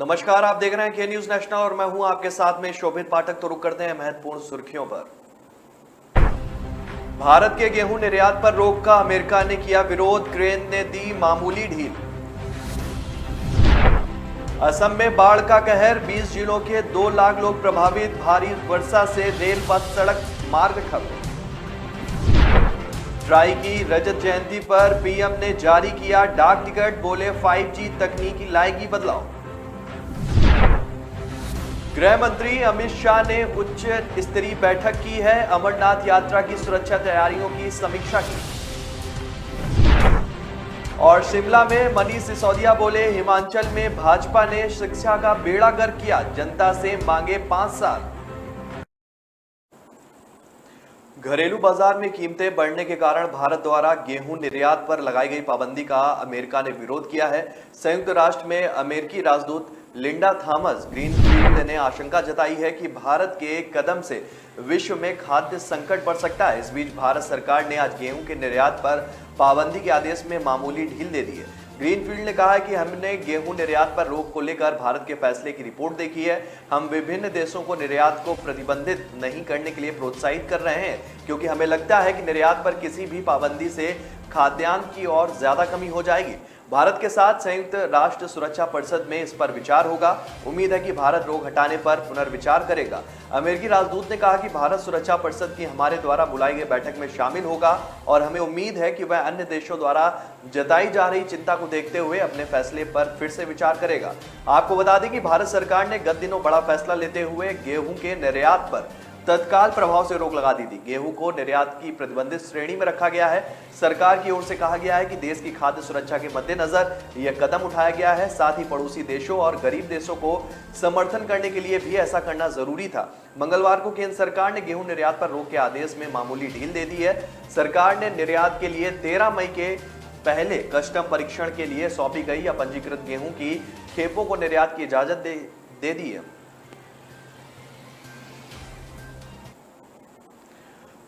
नमस्कार, आप देख रहे हैं के न्यूज नेशनल और मैं हूं आपके साथ में शोभित पाठक। तो रुक करते हैं महत्वपूर्ण सुर्खियों पर। भारत के गेहूं निर्यात पर रोक का अमेरिका ने किया विरोध, यूक्रेन ने दी मामूली ढील। असम में बाढ़ का कहर, 20 जिलों के 2 लाख लोग प्रभावित, भारी वर्षा से रेल बस सड़क मार्ग ठप। ट्राई की रजत जयंती पर पीएम ने जारी किया डाक टिकट, बोले 5G तकनीकी लाएगी बदलाव। गृह मंत्री अमित शाह ने उच्च स्तरीय बैठक की है, अमरनाथ यात्रा की सुरक्षा तैयारियों की समीक्षा की। और शिमला में मनीष सिसोदिया बोले, हिमाचल में भाजपा ने शिक्षा का बेड़ा गर्क किया, जनता से मांगे 5 साल। घरेलू बाजार में कीमतें बढ़ने के कारण भारत द्वारा गेहूं निर्यात पर लगाई गई पाबंदी का अमेरिका ने विरोध किया है। संयुक्त राष्ट्र में अमेरिकी राजदूत लिंडा थॉमस ग्रीनफील्ड ने आशंका जताई है कि भारत के कदम से विश्व में खाद्य संकट बढ़ सकता है। इस बीच भारत सरकार ने आज गेहूं के निर्यात पर पाबंदी के आदेश में मामूली ढील दे दी है। ग्रीनफील्ड ने कहा है कि हमने गेहूं निर्यात पर रोक को लेकर भारत के फैसले की रिपोर्ट देखी है। हम विभिन्न देशों को निर्यात को प्रतिबंधित नहीं करने के लिए प्रोत्साहित कर रहे हैं, क्योंकि हमें लगता है कि निर्यात पर किसी भी पाबंदी से खाद्यान्न की और ज्यादा कमी हो जाएगी। भारत के साथ संयुक्त राष्ट्र सुरक्षा परिषद में इस पर विचार होगा। उम्मीद है कि भारत रोक हटाने पर पुनर्विचार करेगा। अमेरिकी राजदूत ने कहा कि भारत सुरक्षा परिषद की हमारे द्वारा बुलाई गई बैठक में शामिल होगा और हमें उम्मीद है कि वह अन्य देशों द्वारा जताई जा रही चिंता को देखते हुए अपने फैसले पर फिर से विचार करेगा। आपको बता दें कि भारत सरकार ने गत दिनों बड़ा फैसला लेते हुए गेहूं के निर्यात पर तत्काल प्रभाव से रोक लगा दी थी। गेहूं को निर्यात की प्रतिबंधित श्रेणी में रखा गया है। सरकार की ओर से कहा गया है कि देश की खाद्य सुरक्षा के मद्देनजर यह कदम उठाया गया है। साथ ही पड़ोसी देशों और गरीब देशों को समर्थन करने के लिए भी ऐसा करना जरूरी था। मंगलवार को केंद्र सरकार ने गेहूं निर्यात पर रोक के आदेश में मामूली ढील दे दी है। सरकार ने निर्यात के लिए 13 मई के पहले कस्टम परीक्षण के लिए सौंपी गई या पंजीकृत गेहूं की खेपों को निर्यात की इजाजत दे दी है।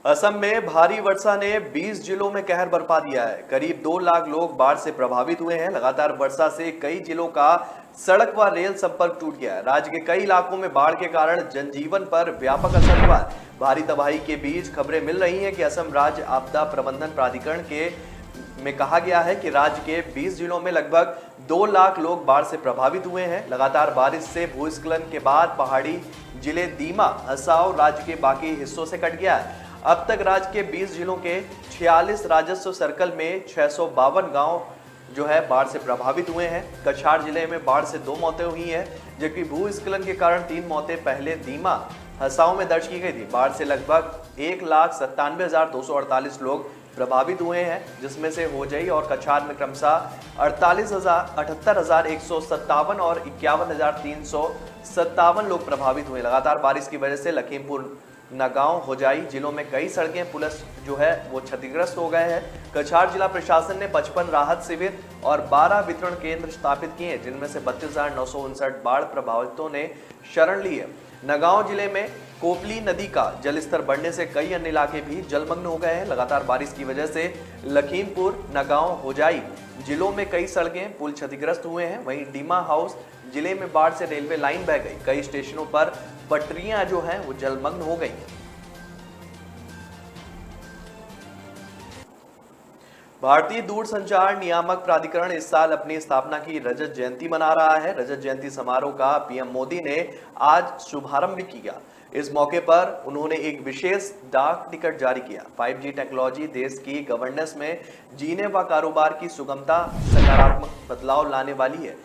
असम में भारी वर्षा ने 20 जिलों में कहर बरपा दिया है। करीब 2 लाख लोग बाढ़ से प्रभावित हुए हैं। लगातार वर्षा से कई जिलों का सड़क व रेल संपर्क टूट गया है। राज्य के कई इलाकों में बाढ़ के कारण जनजीवन पर व्यापक असर हुआ है। भारी तबाही के बीच खबरें मिल रही हैं कि असम राज्य आपदा प्रबंधन प्राधिकरण में कहा गया है कि राज्य के 20 जिलों में लगभग 2 लाख लोग बाढ़ से प्रभावित हुए हैं। लगातार बारिश से भूस्खलन के बाद पहाड़ी जिले दीमा हसाओ राज्य के बाकी हिस्सों से कट गया है। अब तक राज्य के 20 जिलों के 46 राजस्व सर्कल में 652 गांव जो है बाढ़ से प्रभावित हुए हैं। कछार जिले में बाढ़ से 2 मौतें हुई हैं, जबकि भूस्खलन के कारण 3 मौतें पहले दीमा हसाओ में दर्ज की गई थी। बाढ़ से लगभग 1,97,248 लोग प्रभावित हुए हैं, जिसमें से होजई और कछार में क्रमशः 78,157 और 51,357 लोग प्रभावित हुए। लगातार बारिश की वजह से लखीमपुर, नगांव, होजाई जिलों में कई सड़कें पुल जो है वो क्षतिग्रस्त हो गए हैं। कछार जिला प्रशासन ने 55 राहत शिविर और 12 वितरण केंद्र स्थापित किए हैं, जिनमें से 32,959 बाढ़ प्रभावितों ने शरण ली है। नगांव जिले में कोपली नदी का जलस्तर बढ़ने से कई अन्य इलाके भी जलमग्न हो गए हैं। लगातार बारिश की वजह से लखीमपुर, नगांव, होजाई जिलों में कई सड़कें पुल क्षतिग्रस्त हुए हैं। वहीं डीमा हाउस जिले में बाढ़ से रेलवे लाइन बह गई। कई स्टेशनों पर पटरियां जो हैं वो जलमग्न हो गई। भारतीय दूरसंचार नियामक प्राधिकरण इस साल अपनी स्थापना की रजत जयंती मना रहा है। रजत जयंती समारोह का पीएम मोदी ने आज शुभारंभ किया। इस मौके पर उन्होंने एक विशेष डाक टिकट जारी किया। 5G टेक्नोलॉजी देश की गवर्नेंस में जीने व कारोबार की सुगमता सकारात्मक बदलाव लाने वाली है।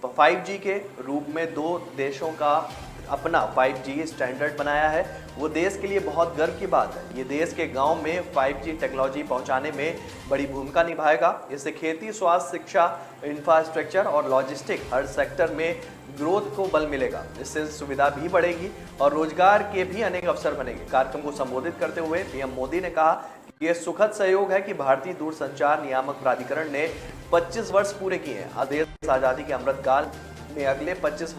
5G के रूप में 2 देशों का अपना 5G स्टैंडर्ड बनाया है, वो देश के लिए बहुत गर्व की बात है। ये देश के गांव में 5G टेक्नोलॉजी पहुंचाने में बड़ी भूमिका निभाएगा। इससे खेती, स्वास्थ्य, शिक्षा, इंफ्रास्ट्रक्चर और लॉजिस्टिक हर सेक्टर में ग्रोथ को बल मिलेगा। इससे सुविधा भी बढ़ेगी और रोजगार के भी अनेक अवसर बनेंगे। कार्यक्रम को संबोधित करते हुए पीएम मोदी ने कहा कि यह सुखद सहयोग है कि भारतीय दूरसंचार नियामक प्राधिकरण ने 25 वर्ष पूरे किए हैं। देश आजादी के अमृतकाल में अगले 25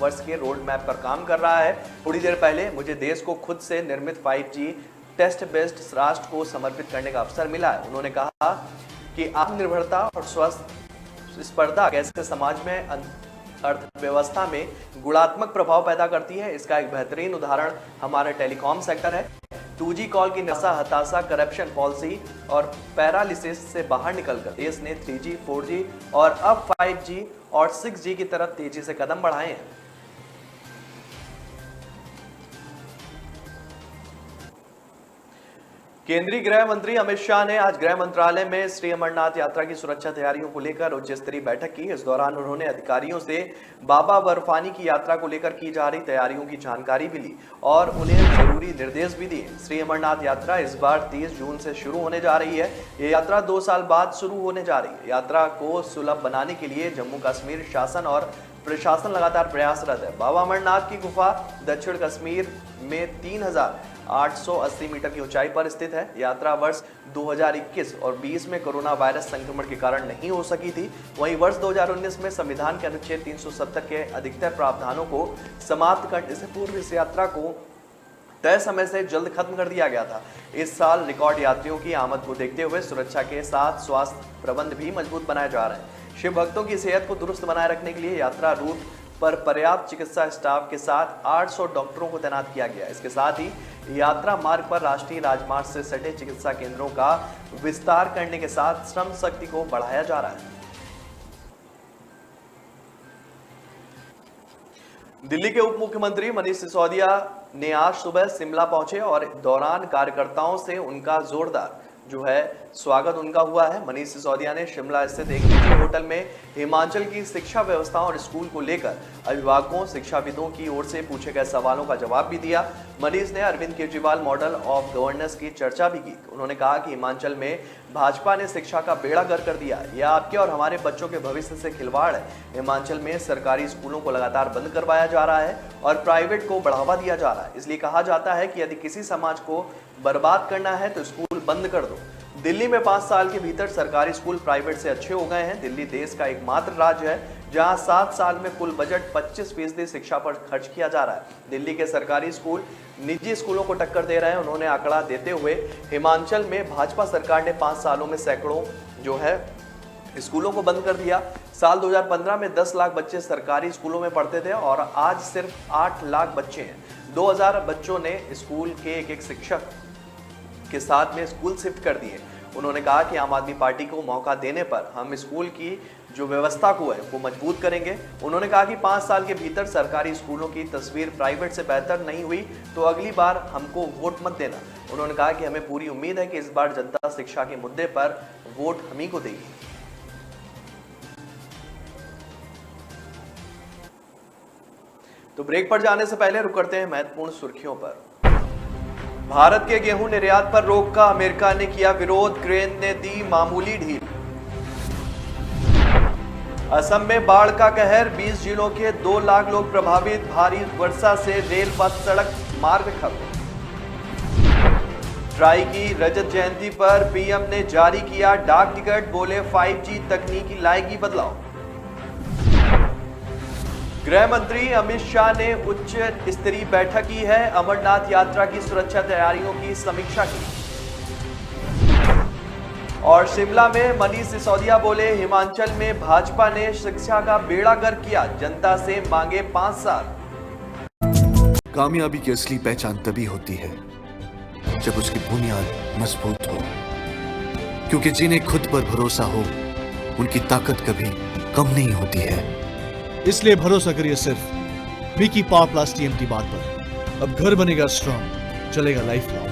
वर्ष के रोड मैप पर काम कर रहा है। थोड़ी देर पहले मुझे देश को खुद से निर्मित 5G टेस्ट बेस्ड राष्ट्र को समर्पित करने का अवसर मिला है। उन्होंने कहा कि आत्मनिर्भरता और स्वस्थ स्पर्धा कैसे समाज में अर्थव्यवस्था में गुणात्मक प्रभाव पैदा करती है। इसका एक बेहतरीन उदाहरण हमारा टेलीकॉम सेक्टर है। 2G कॉल की निराशा, हताशा, करप्शन पॉलिसी और पैरालिसिस से बाहर निकलकर देश ने 3G, 4G और अब 5G और 6G की तरफ तेजी से कदम बढ़ाए हैं। केंद्रीय गृह मंत्री अमित शाह ने आज गृह मंत्रालय में श्री अमरनाथ यात्रा की सुरक्षा तैयारियों को लेकर उच्च स्तरीय बैठक की। इस दौरान उन्होंने अधिकारियों से बाबा बर्फानी की यात्रा को लेकर की जा रही तैयारियों की जानकारी भी ली और उन्हें जरूरी निर्देश भी दिए। श्री अमरनाथ यात्रा इस बार 30 जून से शुरू होने जा रही है। ये यात्रा 2 साल बाद शुरू होने जा रही है। यात्रा को सुलभ बनाने के लिए जम्मू कश्मीर शासन और प्रशासन लगातार प्रयासरत है। बाबा अमरनाथ की गुफा दक्षिण कश्मीर में 3880 मीटर की ऊंचाई पर स्थित है। यात्रा वर्ष 2021 और 20 में कोरोना वायरस संक्रमण के कारण नहीं हो सकी थी। वहीं वर्ष 2019 में संविधान के अनुच्छेद 370 के अधिकतर प्रावधानों को समाप्त करने से पूर्व इस यात्रा को तय समय से जल्द खत्म कर दिया गया था। इस साल रिकॉर्ड यात्रियों की आमद को देखते हुए सुरक्षा के साथ स्वास्थ्य प्रबंध भी मजबूत बनाए जा रहे हैं। शिव भक्तों की सेहत को दुरुस्त बनाए रखने के लिए यात्रा रूट पर पर्याप्त चिकित्सा स्टाफ के साथ 800 डॉक्टरों को तैनात किया गया। इसके साथ ही यात्रा मार्ग पर राष्ट्रीय राजमार्ग से सटे चिकित्सा केंद्रों का विस्तार करने के साथ श्रम शक्ति को बढ़ाया जा रहा है। दिल्ली के उप मुख्यमंत्री मनीष सिसोदिया ने आज सुबह शिमला पहुंचे और दौरान कार्यकर्ताओं से उनका जोरदार स्वागत हुआ है। मनीष सिसोदिया ने शिमला स्थित एक निजी होटल में हिमाचल की शिक्षा व्यवस्था और स्कूल को लेकर अभिभावकों, शिक्षाविदों की ओर से पूछे गए सवालों का जवाब भी दिया। मनीष ने Arvind Kejriwal model of governance की चर्चा भी की। उन्होंने कहा कि हिमाचल में भाजपा ने शिक्षा का बेड़ा गर्क कर दिया। यह आपके और हमारे बच्चों के भविष्य से खिलवाड़ है। हिमाचल में सरकारी स्कूलों को लगातार बंद करवाया जा रहा है और प्राइवेट को बढ़ावा दिया जा रहा है। इसलिए कहा जाता है कि यदि किसी समाज को बर्बाद करना है तो स्कूल बंद कर दो। दिल्ली में 5 साल के भीतर सरकारी स्कूल प्राइवेट से अच्छे हो गए हैं। दिल्ली देश का एकमात्र राज्य है जहां 7 साल में कुल बजट 25% शिक्षा पर खर्च किया जा रहा है। दिल्ली के सरकारी स्कूल निजी स्कूलों को टक्कर दे रहे हैं। उन्होंने आंकड़ा देते हुए हिमाचल में भाजपा सरकार ने 5 सालों में सैकड़ों स्कूलों को बंद कर दिया। साल 2015 में 10 लाख बच्चे सरकारी स्कूलों में पढ़ते थे और आज सिर्फ 8 लाख बच्चे हैं। 2000 बच्चों ने स्कूल के एक शिक्षक के साथ में स्कूल शिफ्ट कर दिए। उन्होंने कहा कि आम आदमी पार्टी को मौका देने पर हम स्कूल की जो व्यवस्था को है वो मजबूत करेंगे। उन्होंने कहा कि 5 साल के भीतर सरकारी स्कूलों की तस्वीर प्राइवेट से बेहतर नहीं हुई तो अगली बार हमको वोट मत देना। उन्होंने कहा कि हमें पूरी उम्मीद है कि इस बार जनता शिक्षा के मुद्दे पर वोट हम ही को देगी। तो ब्रेक पर जाने से पहले रुक करते हैं महत्वपूर्ण सुर्खियों पर। भारत के गेहूं निर्यात पर रोक का अमेरिका ने किया विरोध, क्रेन ने दी मामूली ढील। असम में बाढ़ का कहर, 20 जिलों के 2 लाख लोग प्रभावित, भारी वर्षा से रेल पथ सड़क मार्ग ठप। ट्राई की रजत जयंती पर पीएम ने जारी किया डाक टिकट, बोले 5G तकनीकी लाएगी बदलाव। गृह मंत्री अमित शाह ने उच्च स्तरीय बैठक की है, अमरनाथ यात्रा की सुरक्षा तैयारियों की समीक्षा की। और शिमला में मनीष सिसोदिया बोले हिमाचल में भाजपा ने शिक्षा का बेड़ा गर्क किया, जनता से मांगे 5 साल। कामयाबी की असली पहचान तभी होती है जब उसकी बुनियाद मजबूत हो, क्योंकि जिन्हें खुद पर भरोसा हो उनकी ताकत कभी कम नहीं होती है। इसलिए भरोसा करिए सिर्फ विकी पावर प्लस टीएमटी बात पर। अब घर बनेगा स्ट्रॉन्ग, चलेगा लाइफ लॉन्ग।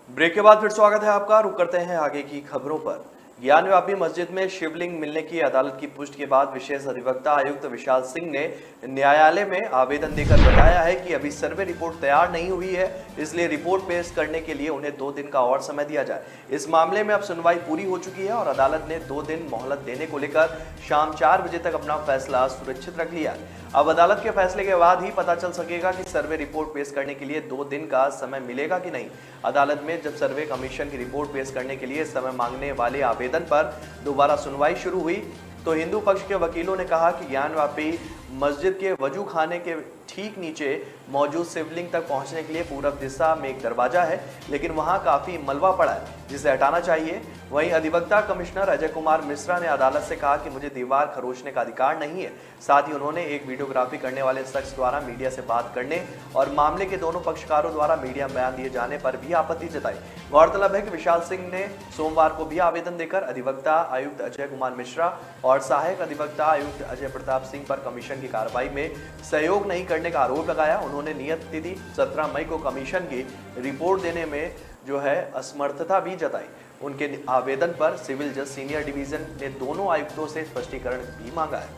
ब्रेक के बाद फिर स्वागत है आपका। रुक करते हैं आगे की खबरों पर। ज्ञानव्यापी मस्जिद में शिवलिंग मिलने की अदालत की पुष्टि के बाद विशेष अधिवक्ता आयुक्त विशाल सिंह ने न्यायालय में आवेदन देकर बताया है कि अभी सर्वे रिपोर्ट तैयार नहीं हुई है, इसलिए रिपोर्ट पेश करने के लिए उन्हें 2 दिन का और समय दिया जाए। इस मामले में अब सुनवाई पूरी हो चुकी है और अदालत ने 2 दिन मोहलत देने को लेकर शाम 4 बजे तक अपना फैसला सुरक्षित रख लिया। अब अदालत के फैसले के बाद ही पता चल सकेगा कि सर्वे रिपोर्ट पेश करने के लिए 2 दिन का समय मिलेगा कि नहीं। अदालत में जब सर्वे कमीशन की रिपोर्ट पेश करने के लिए समय मांगने वाले आवेदन पर दोबारा सुनवाई शुरू हुई तो हिंदू पक्ष के वकीलों ने कहा कि ज्ञानव्यापी मस्जिद के वजू खाने के ठीक नीचे मौजूद शिवलिंग तक पहुंचने के लिए पूरब दिशा में एक दरवाजा है, लेकिन वहां काफी मलबा पड़ा है जिसे हटाना चाहिए। वहीं अधिवक्ता कमिश्नर अजय कुमार मिश्रा ने अदालत से कहा कि मुझे दीवार खरोचने का अधिकार नहीं है। साथ ही उन्होंने एक वीडियोग्राफी करने वाले शख्स द्वारा मीडिया से बात करने और मामले के दोनों पक्षकारों द्वारा मीडिया में बयान दिए जाने पर भी आपत्ति जताई। गौरतलब है कि विशाल सिंह ने सोमवार को भी आवेदन देकर अधिवक्ता आयुक्त अजय कुमार मिश्रा और सहायक अधिवक्ता आयुक्त अजय प्रताप सिंह पर कमीशन की कार्रवाई में सहयोग नहीं करने का आरोप लगाया। उन्होंने नियत तिथि 17 मई को कमीशन की रिपोर्ट देने में जो है असमर्थता भी जताई। उनके आवेदन पर सिविल जज सीनियर डिवीजन ने दोनों आयुक्तों से स्पष्टीकरण भी मांगा है।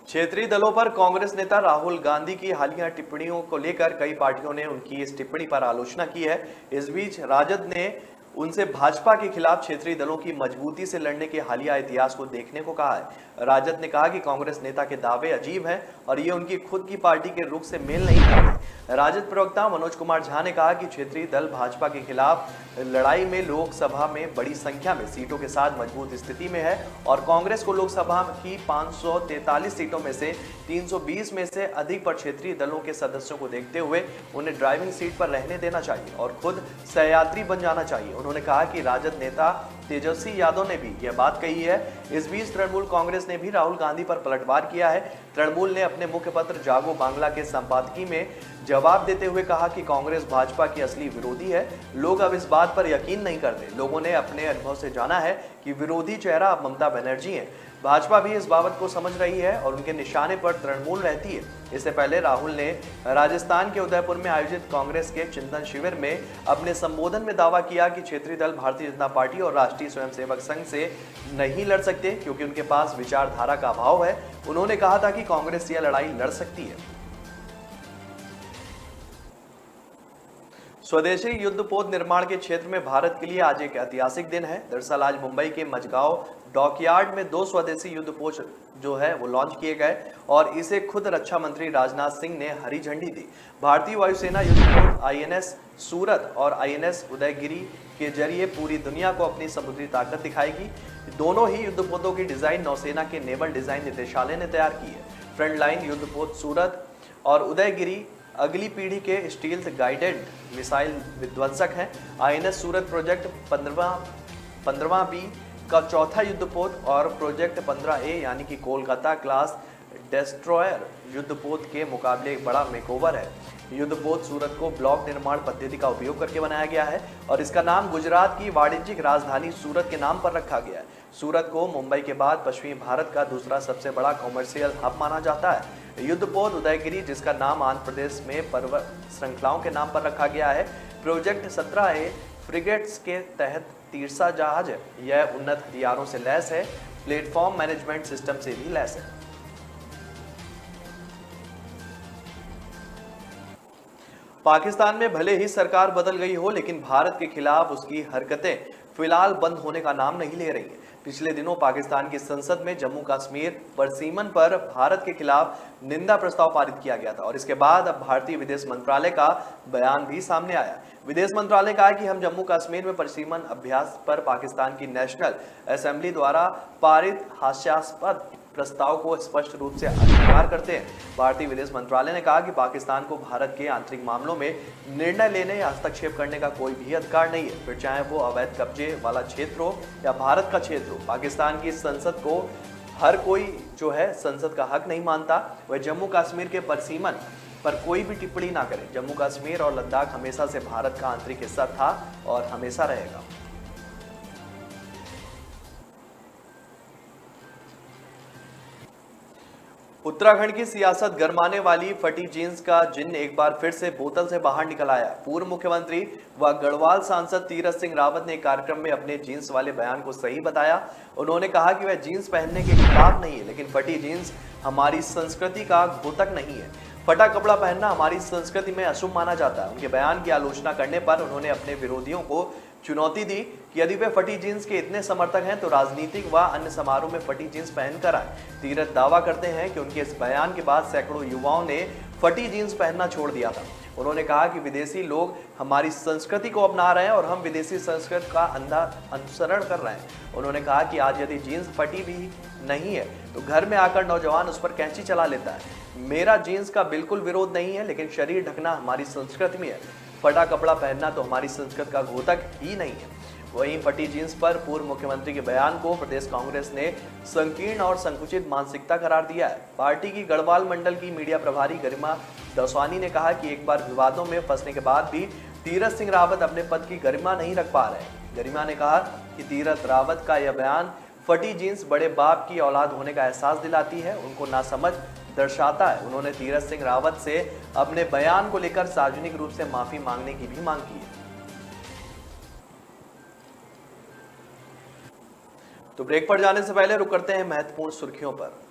क्षेत्रीय दलों पर कांग्रेस नेता राहुल गांधी की हालिया टिप्पणियों को लेकर कई पार्टियों ने उनकी इस टिप्पणी पर आलोचना की है। इस बीच राजद ने उनसे भाजपा के खिलाफ क्षेत्रीय दलों की मजबूती से लड़ने के हालिया इतिहास को देखने को कहा है। राजद ने कहा कि कांग्रेस नेता के दावे अजीब हैं और ये उनकी खुद की पार्टी के रुख से मेल नहीं खाते। राजद प्रवक्ता मनोज कुमार झा ने कहा कि क्षेत्रीय दल भाजपा के खिलाफ लड़ाई में लोकसभा में बड़ी संख्या में सीटों के साथ मजबूत स्थिति में है और कांग्रेस को लोकसभा की 543 सीटों में से 320 में से अधिक पर क्षेत्रीय दलों के सदस्यों को देखते हुए उन्हें ड्राइविंग सीट पर रहने देना चाहिए और खुद सहयात्री बन जाना चाहिए। उन्होंने कहा कि राजद नेता तेजस्वी यादव ने भी यह बात कही है। इस बीच तृणमूल कांग्रेस ने भी राहुल गांधी पर पलटवार किया है। तृणमूल ने अपने मुखपत्र जागो बांग्ला के संपादकीय में जवाब देते हुए कहा कि कांग्रेस भाजपा की असली विरोधी है। लोग अब इस बात पर यकीन नहीं करते। लोगों ने अपने अनुभव से जाना है कि विरोधी चेहरा अब ममता बनर्जी है। भाजपा भी इस बाबत को समझ रही है और उनके निशाने पर तृणमूल रहती है। इससे पहले राहुल ने राजस्थान के उदयपुर में आयोजित कांग्रेस के चिंतन शिविर में अपने संबोधन में दावा किया कि क्षेत्रीय दल भारतीय जनता पार्टी और राष्ट्रीय स्वयंसेवक संघ से नहीं लड़ सकते क्योंकि उनके पास विचारधारा का अभाव है। उन्होंने कहा था कि कांग्रेस यह लड़ाई लड़ सकती है। स्वदेशी युद्धपोत निर्माण के क्षेत्र में भारत के लिए आज एक ऐतिहासिक दिन है। दरअसल आज मुंबई के मझगांव डॉकयार्ड में 2 स्वदेशी युद्धपोत जो है वो लॉन्च किए गए और इसे खुद रक्षा मंत्री राजनाथ सिंह ने हरी झंडी दी। भारतीय वायुसेना युद्धपोत INS सूरत और INS उदयगिरी के जरिए पूरी दुनिया को अपनी समुद्री ताकत दिखाएगी। दोनों ही युद्धपोतों की डिजाइन नौसेना के नेवल डिजाइन निदेशालय ने तैयार की है। फ्रंट लाइन युद्धपोत सूरत और उदयगिरी अगली पीढ़ी के स्टील्थ गाइडेड मिसाइल विध्वंसक हैं। INS सूरत प्रोजेक्ट 15वां B का चौथा युद्धपोत और प्रोजेक्ट 15A यानी कि कोलकाता क्लास डेस्ट्रॉयर युद्धपोत के मुकाबले एक बड़ा मेकओवर है। युद्धपोत सूरत को ब्लॉक निर्माण पद्धति का उपयोग करके बनाया गया है और इसका नाम गुजरात की वाणिज्यिक राजधानी सूरत के नाम पर रखा गया है। सूरत को मुंबई के बाद पश्चिमी भारत का दूसरा सबसे बड़ा कॉमर्शियल हब माना जाता है। युद्धपोत उदयगिरी, जिसका नाम आंध्र प्रदेश में पर्वत श्रृंखलाओं के नाम पर रखा गया है, प्रोजेक्ट 17A फ्रिगेट्स के तहत तीरसा जहाज है। यह उन्नत हथियारों से लैस है, प्लेटफॉर्म मैनेजमेंट सिस्टम से भी लैस है। पाकिस्तान में भले ही सरकार बदल गई हो, लेकिन भारत के खिलाफ उसकी हरकतें फिलहाल बंद होने का नाम नहीं ले रही है। पिछले दिनों पाकिस्तान की संसद में जम्मू कश्मीर परसीमन पर भारत के खिलाफ निंदा प्रस्ताव पारित किया गया था और इसके बाद अब भारतीय विदेश मंत्रालय का बयान भी सामने आया। विदेश मंत्रालय ने कहा कि हम जम्मू कश्मीर में परसीमन अभ्यास पर पाकिस्तान की नेशनल असेंबली द्वारा पारित हास्यास्पद प्रस्ताव को स्पष्ट रूप से अस्वीकार करते हैं। भारतीय विदेश मंत्रालय ने कहा कि पाकिस्तान को भारत के आंतरिक मामलों में निर्णय लेने या हस्तक्षेप करने का कोई भी अधिकार नहीं है, फिर चाहे वो अवैध कब्जे वाला क्षेत्र हो या भारत का क्षेत्र हो। पाकिस्तान की संसद को हर कोई जो है संसद का हक नहीं मानता। वह जम्मू कश्मीर के परसीमन पर कोई भी टिप्पणी ना करे। जम्मू कश्मीर और लद्दाख हमेशा से भारत का आंतरिक हिस्सा था और हमेशा रहेगा। उत्तराखंड की सियासत गरमाने वाली फटी जींस का जिन्न एक बार फिर से बोतल से बाहर निकल आया। पूर्व मुख्यमंत्री व गढ़वाल सांसद तीरथ सिंह रावत ने कार्यक्रम में अपने जींस वाले बयान को सही बताया। उन्होंने कहा कि वह जींस पहनने के खिलाफ नहीं है, लेकिन फटी जींस हमारी संस्कृति का घोतक नहीं है। फटा कपड़ा पहनना हमारी संस्कृति में अशुभ माना जाता है। उनके बयान की आलोचना करने पर उन्होंने अपने विरोधियों को चुनौती दी कि यदि वे फटी जींस के इतने समर्थक हैं तो राजनीतिक व अन्य समारोह में फटी जींस पहनकर आए। तीरथ दावा करते हैं कि उनके इस बयान के बाद सैकड़ों युवाओं ने फटी जींस पहनना छोड़ दिया था। उन्होंने कहा कि विदेशी लोग हमारी संस्कृति को अपना रहे हैं और हम विदेशी संस्कृति का अंधा अनुसरण कर रहे हैं। उन्होंने कहा कि आज यदि जीन्स फटी भी नहीं है तो घर में आकर नौजवान उस पर कैंची चला लेता है। मेरा जीन्स का बिल्कुल विरोध नहीं है, लेकिन शरीर ढकना हमारी संस्कृति में है। फटा कपड़ा पहनना तो हमारी संस्कृति का घोतक ही नहीं है। वहीं फटी जींस पर पूर्व मुख्यमंत्री के बयान को प्रदेश कांग्रेस ने संकीर्ण और संकुचित मानसिकता करार दिया है। पार्टी की गढ़वाल मंडल की मीडिया प्रभारी गरिमा दसवानी ने कहा कि एक बार विवादों में फंसने के बाद भी तीरथ सिंह रावत अपने पद की गरिमा नहीं रख पा रहे। गरिमा ने कहा कि तीरथ रावत का यह बयान फटी जींस बड़े बाप की औलाद होने का एहसास दिलाती है, उनको नासमझ दर्शाता है। उन्होंने तीरथ सिंह रावत से अपने बयान को लेकर सार्वजनिक रूप से माफी मांगने की भी मांग की है। तो ब्रेक पर जाने से पहले रुक करते हैं महत्वपूर्ण सुर्खियों पर।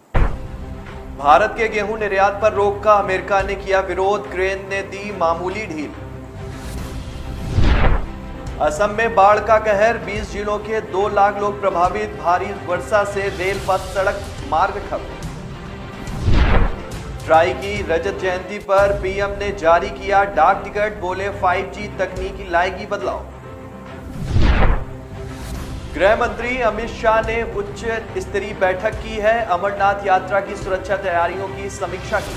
भारत के गेहूं निर्यात पर रोक का अमेरिका ने किया विरोध, क्रेन ने दी मामूली ढील। असम में बाढ़ का कहर, 20 जिलों के 2 लाख लोग प्रभावित, भारी वर्षा से रेल पथ सड़क मार्ग ठप। ट्राई की रजत जयंती पर पीएम ने जारी किया डाक टिकट, बोले 5G तकनीकी लाएगी बदलाव। गृह मंत्री अमित शाह ने उच्च स्तरीय बैठक की है, अमरनाथ यात्रा की सुरक्षा तैयारियों की समीक्षा की।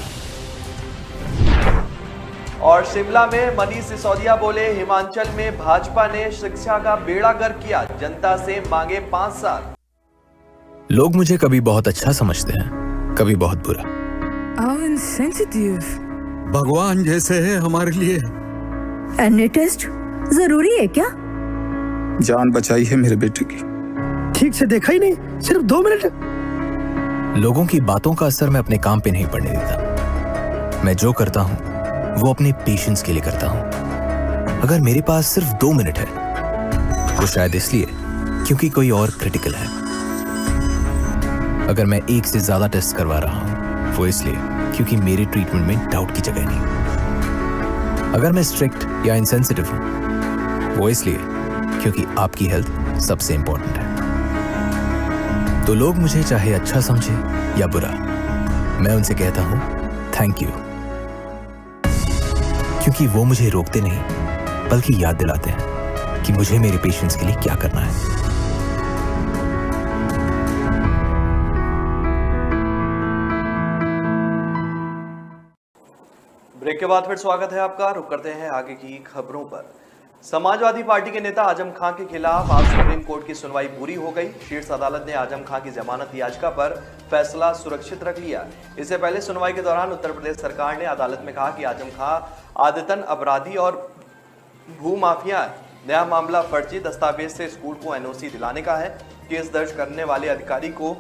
और शिमला में मनीष सिसोदिया बोले, हिमाचल में भाजपा ने शिक्षा का बेड़ा गर्क किया, जनता से मांगे 5 साल। लोग मुझे कभी बहुत अच्छा समझते हैं, कभी बहुत बुरा। How insensitive. भगवान जैसे है हमारे लिए। एनी टेस्ट जरूरी है क्या? जान बचाई है मेरे बेटे की। ठीक से देखा ही नहीं, सिर्फ 2 मिनट। लोगों की बातों का असर मैं अपने काम पे नहीं पड़ने देता। मैं जो करता हूं वो अपने पेशेंस के लिए करता हूं। अगर मेरे पास सिर्फ 2 मिनट है तो शायद इसलिए क्योंकि कोई और क्रिटिकल है। अगर मैं 1 से ज्यादा टेस्ट करवा रहा हूं वो इसलिए क्योंकि मेरे ट्रीटमेंट में डाउट की जगह नहीं। अगर मैं स्ट्रिक्ट या इंसेंसिटिव हूं वो इसलिए क्योंकि आपकी हेल्थ सबसे इंपॉर्टेंट है। तो लोग मुझे चाहे अच्छा समझे या बुरा, मैं उनसे कहता हूं थैंक यू, क्योंकि वो मुझे रोकते नहीं बल्कि याद दिलाते हैं कि मुझे मेरे पेशेंट्स के लिए क्या करना है। ब्रेक के बाद फिर स्वागत है आपका। रुक करते हैं आगे की खबरों पर। समाजवादी पार्टी के नेता आजम खान के खिलाफ आज सुप्रीम कोर्ट की सुनवाई पूरी हो गई। शीर्ष अदालत ने आजम खान की जमानत याचिका पर फैसला सुरक्षित रख लिया। इससे पहले सुनवाई के दौरान उत्तर प्रदेश सरकार ने अदालत में कहा कि आजम खान आदतन अपराधी और भूमाफिया है। नया मामला फर्जी दस्तावेज से स्कूल को एनओसी दिलाने का है। केस दर्ज करने वाले अधिकारी को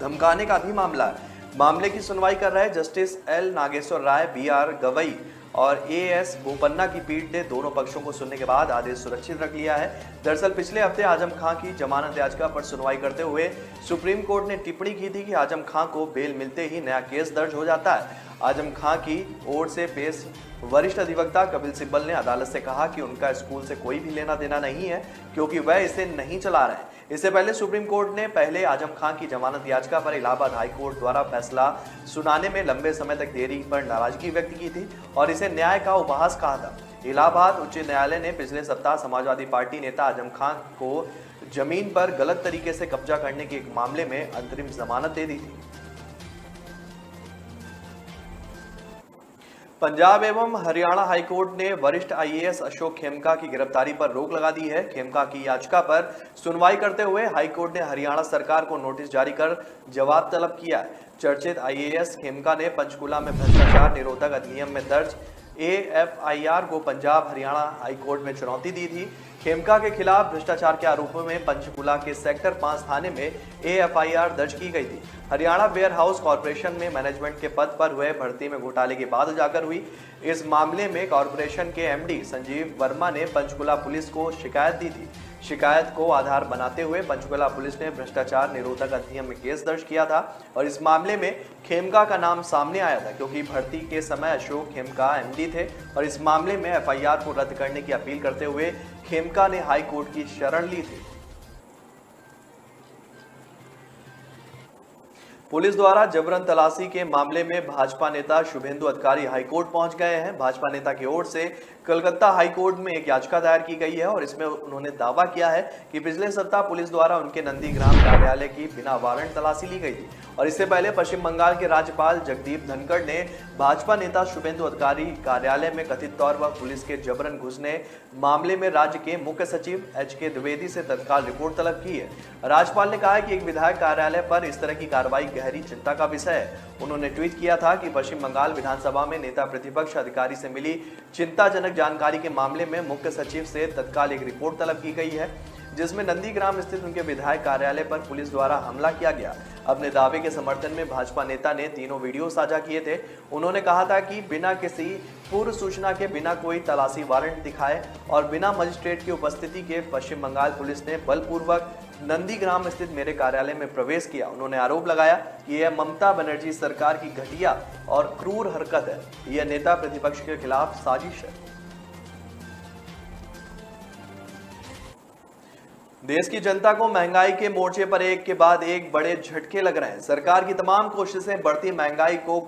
धमकाने का भी मामला है। मामले की सुनवाई कर रहे जस्टिस एल नागेश्वर राय, BR गवई और AS बोपन्ना की पीठ ने दोनों पक्षों को सुनने के बाद आदेश सुरक्षित रख लिया है। दरअसल पिछले हफ्ते आजम खान की जमानत याचिका पर सुनवाई करते हुए सुप्रीम कोर्ट ने टिप्पणी की थी कि आजम खान को बेल मिलते ही नया केस दर्ज हो जाता है। आजम खान की ओर से पेश वरिष्ठ अधिवक्ता कपिल सिब्बल ने अदालत से कहा कि उनका स्कूल से कोई भी लेना देना नहीं है क्योंकि वह इसे नहीं चला रहे हैं। इससे पहले सुप्रीम कोर्ट ने पहले आजम खान की जमानत याचिका पर इलाहाबाद हाई कोर्ट द्वारा फैसला सुनाने में लंबे समय तक देरी पर नाराजगी व्यक्त की थी और इसे न्याय का उपहास कहा था। इलाहाबाद उच्च न्यायालय ने पिछले सप्ताह समाजवादी पार्टी नेता आजम खान को जमीन पर गलत तरीके से कब्जा करने के एक मामले में अंतरिम जमानत दे दी थी। पंजाब एवं हरियाणा हाईकोर्ट ने वरिष्ठ IAS अशोक खेमका की गिरफ्तारी पर रोक लगा दी है। खेमका की याचिका पर सुनवाई करते हुए हाईकोर्ट ने हरियाणा सरकार को नोटिस जारी कर जवाब तलब किया है। चर्चित IAS खेमका ने पंचकुला में भ्रष्टाचार निरोधक अधिनियम में दर्ज AFIR को पंजाब हरियाणा हाईकोर्ट में चुनौती दी थी। खेमका के खिलाफ भ्रष्टाचार के आरोपों में पंचकुला के सेक्टर 5 थाने में AFIR दर्ज की गई थी। हरियाणा वेयर हाउस कॉरपोरेशन में मैनेजमेंट के पद पर हुए भर्ती में घोटाले के बाद उजागर हुई। इस मामले में कॉरपोरेशन के MD संजीव वर्मा ने पंचकुला पुलिस को शिकायत दी थी। शिकायत को आधार बनाते हुए पंचकुला पुलिस ने भ्रष्टाचार निरोधक अधिनियम में केस दर्ज किया था और इस मामले में खेमका का नाम सामने आया था क्योंकि भर्ती के समय अशोक खेमका एमडी थे और इस मामले में एफआईआर को रद्द करने की अपील करते हुए खेमका ने हाई कोर्ट की शरण ली थी। पुलिस द्वारा जबरन तलाशी के मामले में भाजपा नेता शुभेंदु अधिकारी हाईकोर्ट पहुंच गए हैं। भाजपा नेता की ओर से कलकत्ता हाईकोर्ट में एक याचिका दायर की गई है और इसमें उन्होंने दावा किया है कि पिछले सप्ताह पुलिस द्वारा उनके नंदीग्राम कार्यालय की बिना वारंट तलाशी ली गई थी और इससे पहले पश्चिम बंगाल के राज्यपाल जगदीप धनखड़ ने भाजपा नेता शुभेंदु अधिकारी कार्यालय में कथित तौर पर पुलिस के जबरन घुसने मामले में राज्य के मुख्य सचिव एचके द्विवेदी से तत्काल रिपोर्ट तलब की है। राज्यपाल ने कहा है कि एक विधायक कार्यालय पर इस तरह की कार्रवाई गहरी चिंता का विषय है। उन्होंने ट्वीट किया था कि पश्चिम बंगाल विधानसभा में नेता प्रतिपक्ष अधिकारी से मिली चिंताजनक जानकारी के मामले में मुख्य सचिव से तत्काल एक रिपोर्ट तलब की गई है जिसमें नंदीग्राम स्थित उनके विधायक कार्यालय पर पुलिस द्वारा हमला किया गया। अपने दावे के समर्थन में भाजपा नेता ने तीनों वीडियो साझा किए थे। उन्होंने कहा था कि बिना किसी पूर्व सूचना के, बिना कोई तलाशी वारंट दिखाए और बिना मजिस्ट्रेट की उपस्थिति के पश्चिम बंगाल पुलिस ने बलपूर्वक नंदीग्राम स्थित मेरे कार्यालय में प्रवेश किया। उन्होंने आरोप लगाया कि यह ममता बनर्जी सरकार की घटिया और क्रूर हरकत है। यह नेता प्रतिपक्ष के खिलाफ साजिश है। देश की जनता को महंगाई के मोर्चे पर एक के बाद एक बड़े झटके लग रहे हैं। सरकार की तमाम कोशिशें बढ़ती महंगाई को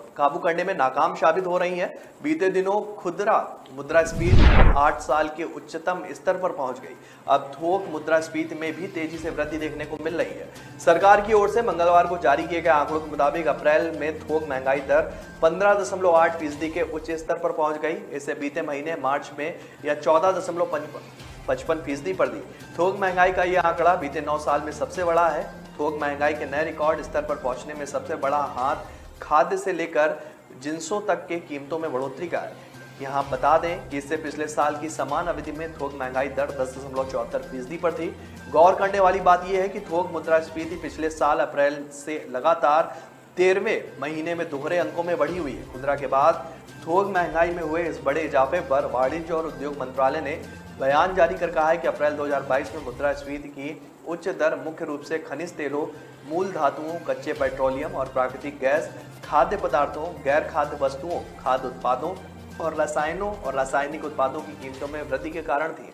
काबू करने में नाकाम साबित हो रही हैं। बीते दिनों खुदरा मुद्रास्फीति 8 साल के उच्चतम स्तर पर पहुंच गई। अब थोक मुद्रास्फीति में भी तेजी से वृद्धि देखने को मिल रही है। सरकार की ओर से मंगलवार को जारी किए गए आंकड़ों के मुताबिक अप्रैल में थोक महंगाई दर 15.8% के उच्च स्तर पर पहुंच गई। इससे बीते महीने मार्च में यह 14.55% पर थी। थोक महंगाई का यह आंकड़ा बीते 9 साल में सबसे बड़ा है। थोक महंगाई के नए रिकॉर्ड स्तर पर पहुंचने में सबसे बड़ा हाथ खाद्य से लेकर जिंसों तक के कीमतों में बढ़ोतरी का है। यहाँ बता दें कि इससे पिछले साल की समान अवधि में थोक महंगाई दर 10.74% पर थी। गौर करने वाली बात यह है कि थोक मुद्रास्फीति पिछले साल अप्रैल से लगातार 13वें महीने में दोहरे अंकों में बढ़ी हुई है। खुदरा के बाद थोक महंगाई में हुए इस बड़े इजाफे पर वाणिज्य और उद्योग मंत्रालय ने बयान जारी कर कहा है कि अप्रैल 2022 में मुद्रास्फीति की उच्च दर मुख्य रूप से खनिज तेलों, मूल धातुओं, कच्चे पेट्रोलियम और प्राकृतिक गैस, खाद्य पदार्थों, गैर खाद्य वस्तुओं, खाद्य उत्पादों और रसायनों और रासायनिक उत्पादों की कीमतों में वृद्धि के कारण थी।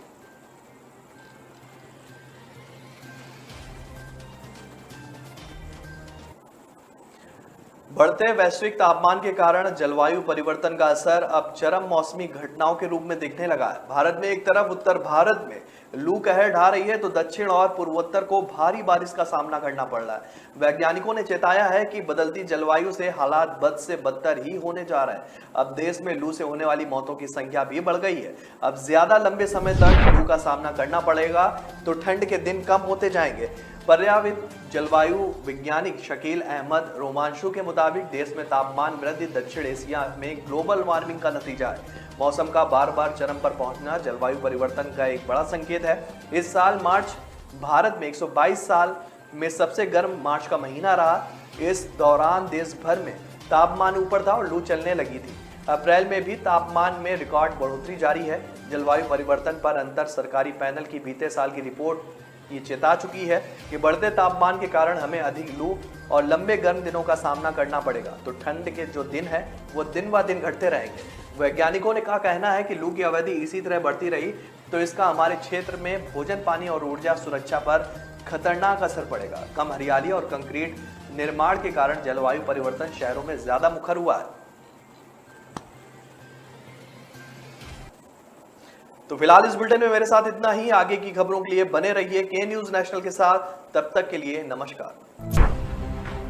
बढ़ते वैश्विक तापमान के कारण जलवायु परिवर्तन का असर अब चरम मौसमी घटनाओं के रूप में दिखने लगा है। भारत में एक तरफ उत्तर भारत में लू कहर ढा रही है तो दक्षिण और पूर्वोत्तर को भारी बारिश का सामना करना पड़ रहा है। वैज्ञानिकों ने चेताया है कि बदलती जलवायु से हालात बद से बदतर ही होने जा रहे हैं। अब देश में लू से होने वाली मौतों की संख्या भी बढ़ गई है। अब ज्यादा लंबे समय तक लू का सामना करना पड़ेगा तो ठंड के दिन कम होते जाएंगे। पर्यावरण जलवायु वैज्ञानिक शकील अहमद रोमांशु के मुताबिक देश में तापमान वृद्धि दक्षिण एशिया में ग्लोबल वार्मिंग का नतीजा है। मौसम का बार बार चरम पर पहुंचना जलवायु परिवर्तन का एक बड़ा संकेत है। इस साल मार्च भारत में 122 साल में सबसे गर्म मार्च का महीना रहा। इस दौरान देश भर में तापमान ऊपर था और लू चलने लगी थी। अप्रैल में भी तापमान में रिकॉर्ड बढ़ोतरी जारी है। जलवायु परिवर्तन पर अंतर सरकारी पैनल की बीते साल की रिपोर्ट ये चेता चुकी है कि बढ़ते तापमान के कारण हमें अधिक लू और लंबे गर्म दिनों का सामना करना पड़ेगा। तो ठंड के जो दिन है वो दिन ब दिन घटते रहेंगे। वैज्ञानिकों ने कहा कहना है कि लू की अवधि इसी तरह बढ़ती रही तो इसका हमारे क्षेत्र में भोजन, पानी और ऊर्जा सुरक्षा पर खतरनाक असर पड़ेगा। कम हरियाली और कंक्रीट निर्माण के कारण जलवायु परिवर्तन शहरों में ज्यादा मुखर हुआ है। तो फिलहाल इस बुलेटिन में मेरे साथ इतना ही। आगे की खबरों के लिए बने रहिए के न्यूज नेशनल के साथ। तब तक के लिए नमस्कार।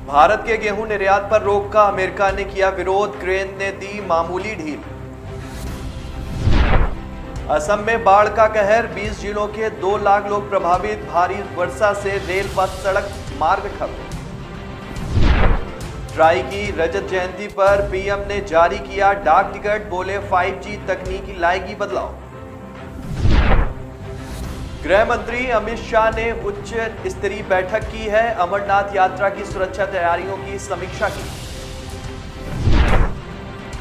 भारत के गेहूं निर्यात पर रोक का अमेरिका ने किया विरोध, क्रेन ने दी मामूली ढील। असम में बाढ़ का कहर, 20 जिलों के 2 लाख लोग प्रभावित, भारी वर्षा से रेल, बस, सड़क मार्ग ठप। ट्राई की रजत जयंती पर पीएम ने जारी किया डाक टिकट, बोले 5G तकनीकी लाएगी बदलाव। गृह मंत्री अमित शाह ने उच्च स्तरीय बैठक की है, अमरनाथ यात्रा की सुरक्षा तैयारियों की समीक्षा की।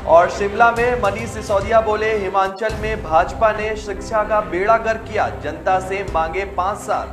और शिमला में मनीष सिसोदिया बोले, हिमाचल में भाजपा ने शिक्षा का बेड़ा गर्क किया, जनता से मांगे 5 साल।